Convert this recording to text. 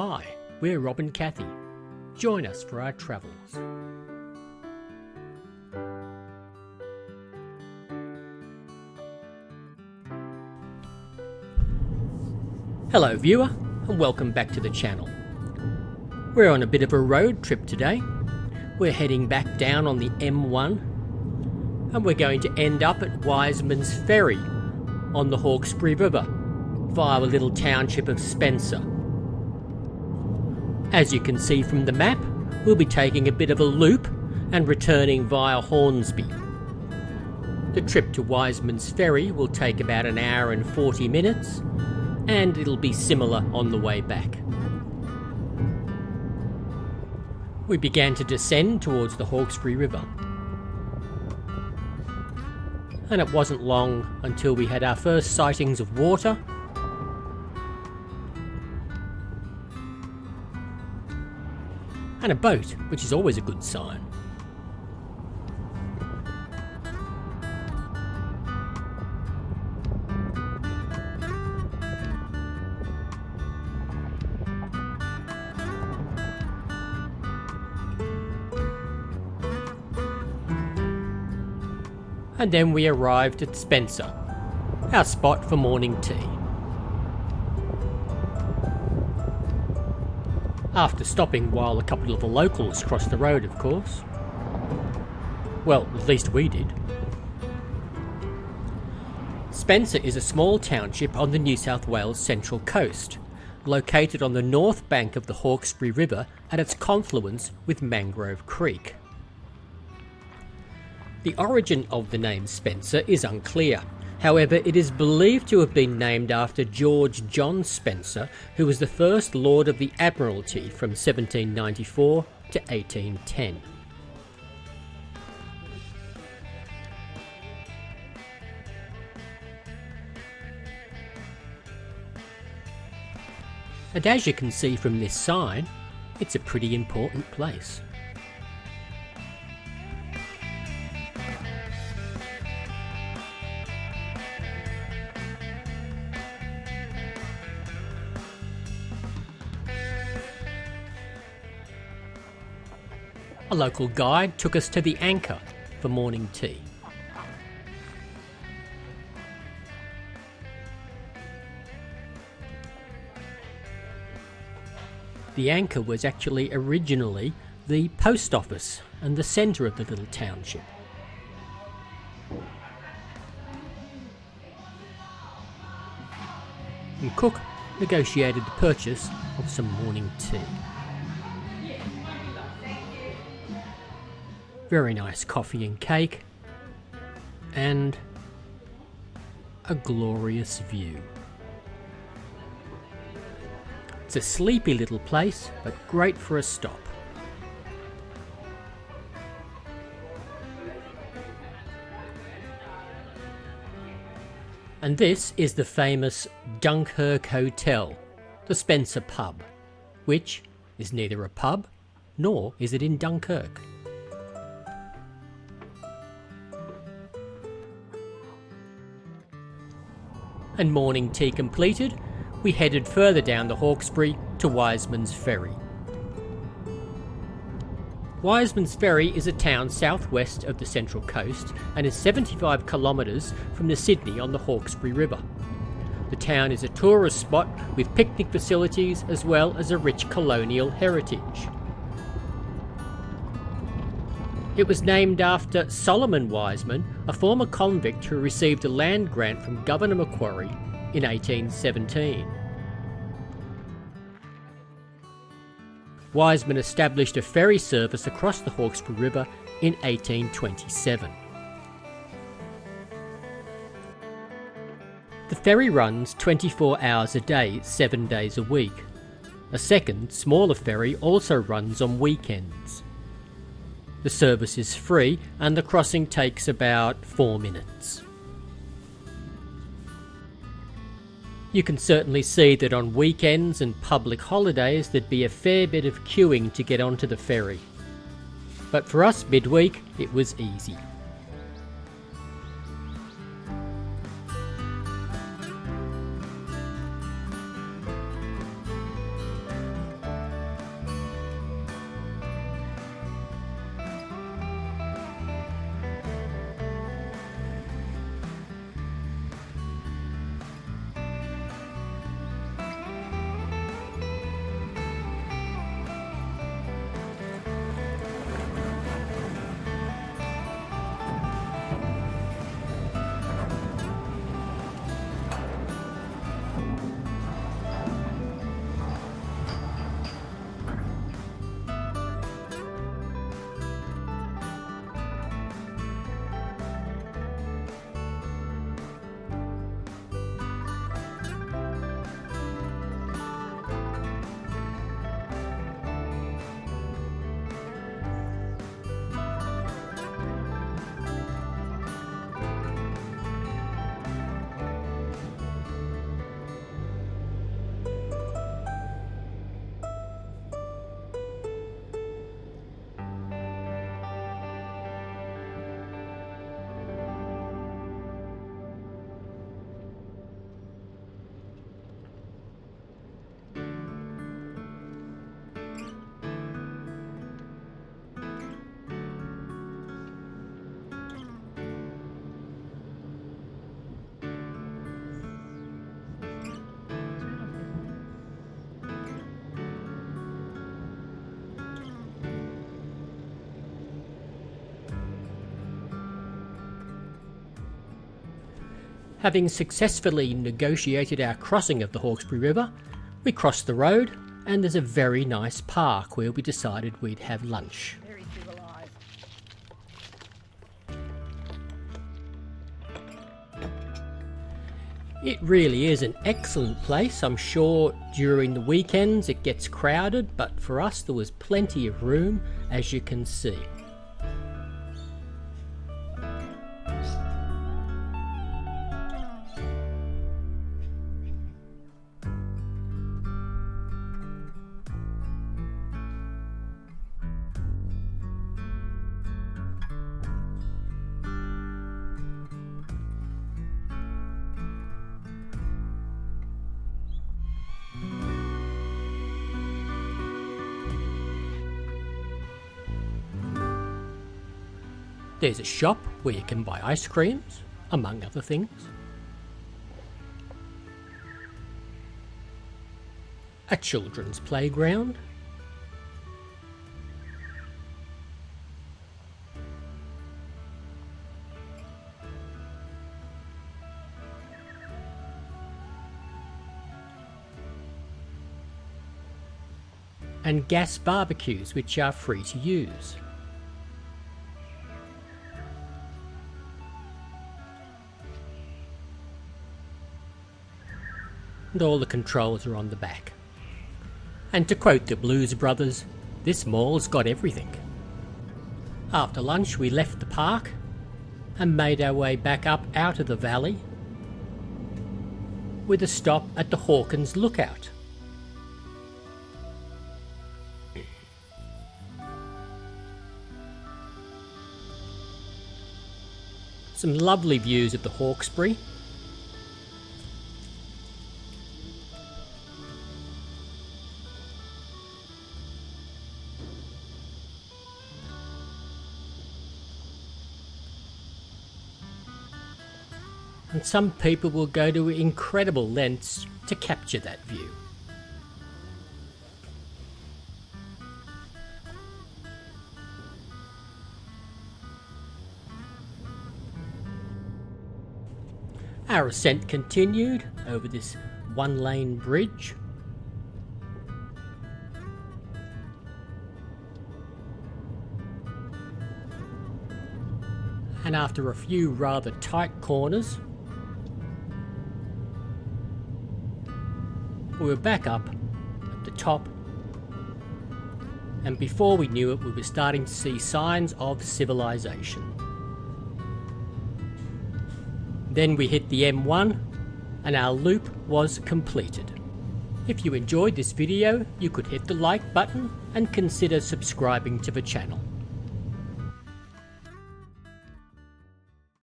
Hi, we're Rob and Kathy. Join us for our travels. Hello viewer, and welcome back to the channel. We're on a bit of a road trip today. We're heading back down on the M1 and we're going to end up at Wisemans Ferry on the Hawkesbury River via a little township of Spencer. As you can see from the map, we'll be taking a bit of a loop and returning via Hornsby. The trip to Wisemans Ferry will take about an hour and 40 minutes, and it'll be similar on the way back. We began to descend towards the Hawkesbury River, and it wasn't long until we had our first sightings of water and a boat, which is always a good sign. And then we arrived at Spencer, our spot for morning tea. After stopping while a couple of the locals crossed the road, of course. Well, at least we did. Spencer is a small township on the New South Wales Central Coast, located on the north bank of the Hawkesbury River at its confluence with Mangrove Creek. The origin of the name Spencer is unclear. However, it is believed to have been named after George John Spencer, who was the first Lord of the Admiralty from 1794 to 1810. And as you can see from this sign, it's a pretty important place. A local guide took us to the Anchor for morning tea. The Anchor was actually originally the post office and the centre of the little township. And Cook negotiated the purchase of some morning tea. Very nice coffee and cake, and a glorious view. It's a sleepy little place, but great for a stop. And this is the famous Dunkirk Hotel, the Spencer pub, which is neither a pub nor is it in Dunkirk. And morning tea completed, we headed further down the Hawkesbury to Wisemans Ferry. Wisemans Ferry is a town southwest of the Central Coast and is 75 kilometres from the Sydney on the Hawkesbury River. The town is a tourist spot with picnic facilities as well as a rich colonial heritage. It was named after Solomon Wiseman, a former convict who received a land grant from Governor Macquarie in 1817. Wiseman established a ferry service across the Hawkesbury River in 1827. The ferry runs 24 hours a day, 7 days a week. A second, smaller ferry also runs on weekends. The service is free and the crossing takes about 4 minutes. You can certainly see that on weekends and public holidays there'd be a fair bit of queuing to get onto the ferry. But for us midweek, it was easy. Having successfully negotiated our crossing of the Hawkesbury River, we crossed the road and there's a very nice park where we decided we'd have lunch. Very civilized. It really is an excellent place. I'm sure during the weekends it gets crowded, but for us there was plenty of room, as you can see. There's a shop where you can buy ice creams, among other things. A children's playground. And gas barbecues, which are free to use. And all the controls are on the back. And to quote the Blues Brothers, this mall's got everything. After lunch we left the park and made our way back up out of the valley with a stop at the Hawkins Lookout. Some lovely views of the Hawkesbury. And some people will go to incredible lengths to capture that view. Our ascent continued over this one-lane bridge. And after a few rather tight corners, we were back up at the top, and before we knew it we were starting to see signs of civilization. Then we hit the M1 and our loop was completed. If you enjoyed this video, you could hit the like button and consider subscribing to the channel.